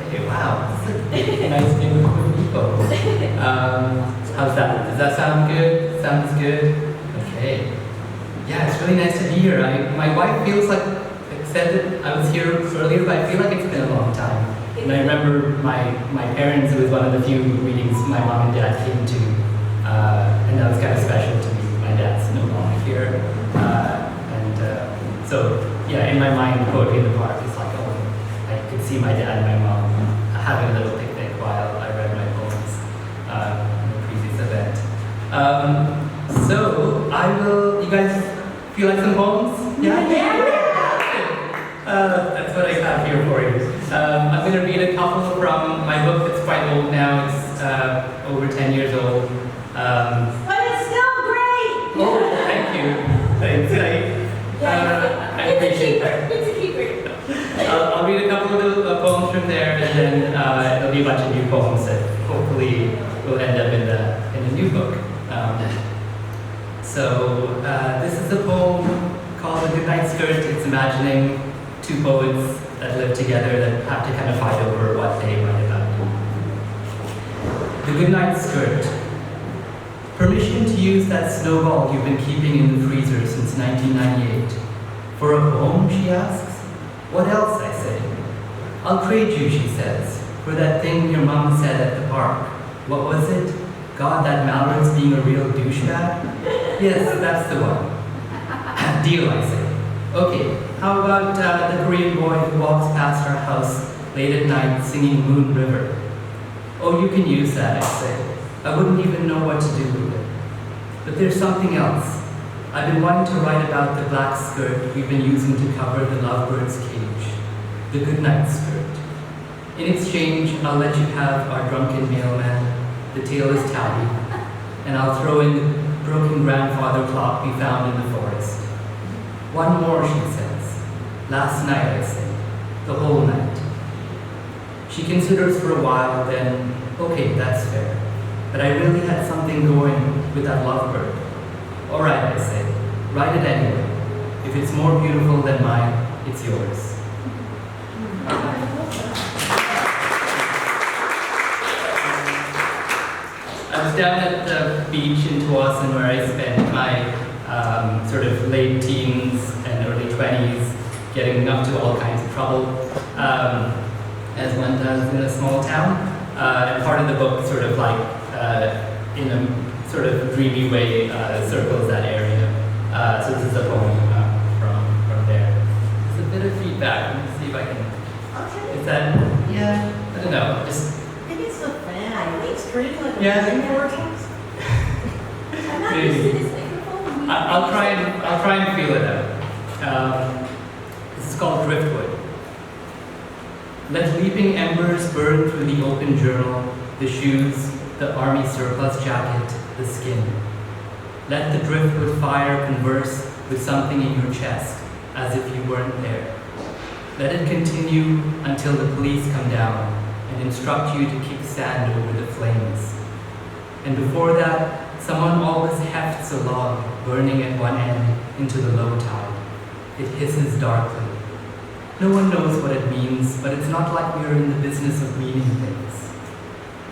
Okay, wow. This is a nice neighborhood of people. How's that? Does that sound good? Sounds good? Okay. Yeah, it's really nice to be here. My wife feels like, said that I was here earlier, but I feel like it's been a long time. And I remember my parents, it was one of the few meetings my mom and dad came to, and that was kind of special to me. My dad's no longer here. So, yeah, in my mind, poetry in the park is like, oh, I could see my dad and my mom having a little picnic while I read my poems in the previous event. So, you guys feel like some poems? Yeah? That's what I have here for you. I'm going to read a couple from my book that's quite old now. It's over 10 years old. But it's still great! Oh, thank you. Thanks. I appreciate that. It's a keeper. I'll read a couple of poems from there, and then there'll be a bunch of new poems that hopefully will end up in the new book. This is a poem called The Goodnight Skirt. It's imagining two poets that live together that have to kind of fight over what they write about. The Goodnight Skirt. Permission to use that snowball you've been keeping in the freezer since 1998. For a poem, she asks. What else, I say. I'll trade you, she says, for that thing your mom said at the park. What was it? God, that Mallory's being a real douchebag? Yes, that's the one. Deal, I say. Okay, how about the Korean boy who walks past our house late at night singing Moon River? Oh, you can use that, I say. I wouldn't even know what to do with it. But there's something else. I've been wanting to write about the black skirt we've been using to cover the lovebird's cage. The Goodnight Skirt. In exchange, I'll let you have our drunken mailman, the tailless tabby, and I'll throw in the broken grandfather clock we found in the forest. One more, she says. Last night, I say. The whole night. She considers for a while, then, okay, that's fair. But I really had something going with that lovebird. All right, I say. Write it anyway. If it's more beautiful than mine, it's yours. I was down at the beach in Tawasin where I spent my sort of late teens and early 20s getting up to all kinds of trouble, as one does in a small town. And part of the book sort of like, in a sort of dreamy way, circles that area. So this is a poem from there. There's a bit of feedback. Let me see if I can. Okay. Is that? Yeah. I don't know. Just. Maybe it's the fan. It's turning like a Yeah. vortex. I'm not Maybe. used to this microphone. I'll try and feel it out. This is called Driftwood. Let leaping embers burn through the open journal, the shoes, the army surplus jacket, the skin. Let the driftwood fire converse with something in your chest, as if you weren't there. Let it continue until the police come down and instruct you to kick sand over the flames. And before that, someone always hefts a log burning at one end into the low tide. It hisses darkly. No one knows what it means, but it's not like we're in the business of meaning things.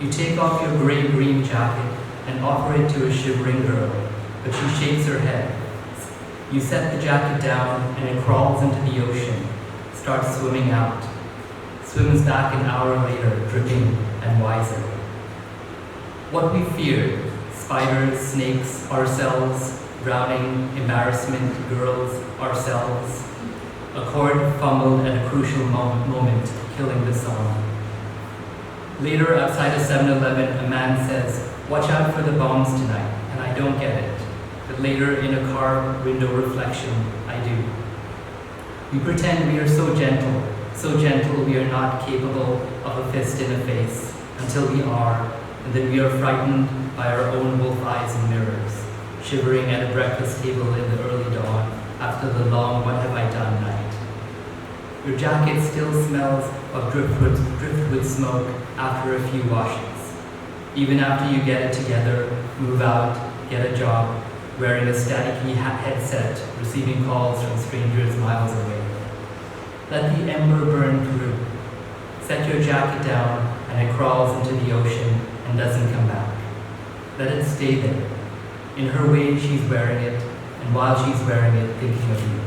You take off your gray-green jacket and offer it to a shivering girl, but she shakes her head. You set the jacket down and it crawls into the ocean, starts swimming out, swims back an hour later, dripping and wiser. What we feared, spiders, snakes, ourselves, drowning, embarrassment, girls, ourselves. A chord fumbled at a crucial moment, killing the song. Later, outside a 7-Eleven, a man says, "Watch out for the bombs tonight," and I don't get it. But later, in a car window reflection, I do. We pretend we are so gentle we are not capable of a fist in the face, until we are, and then we are frightened by our own wolf eyes and mirrors, shivering at a breakfast table in the early dawn, after the long what have I done night. Your jacket still smells of driftwood smoke after a few washes. Even after you get it together, move out, get a job, wearing a staticky headset, receiving calls from strangers miles away. Let the ember burn through. Set your jacket down and it crawls into the ocean and doesn't come back. Let it stay there. In her way, she's wearing it, and while she's wearing it, thinking of you.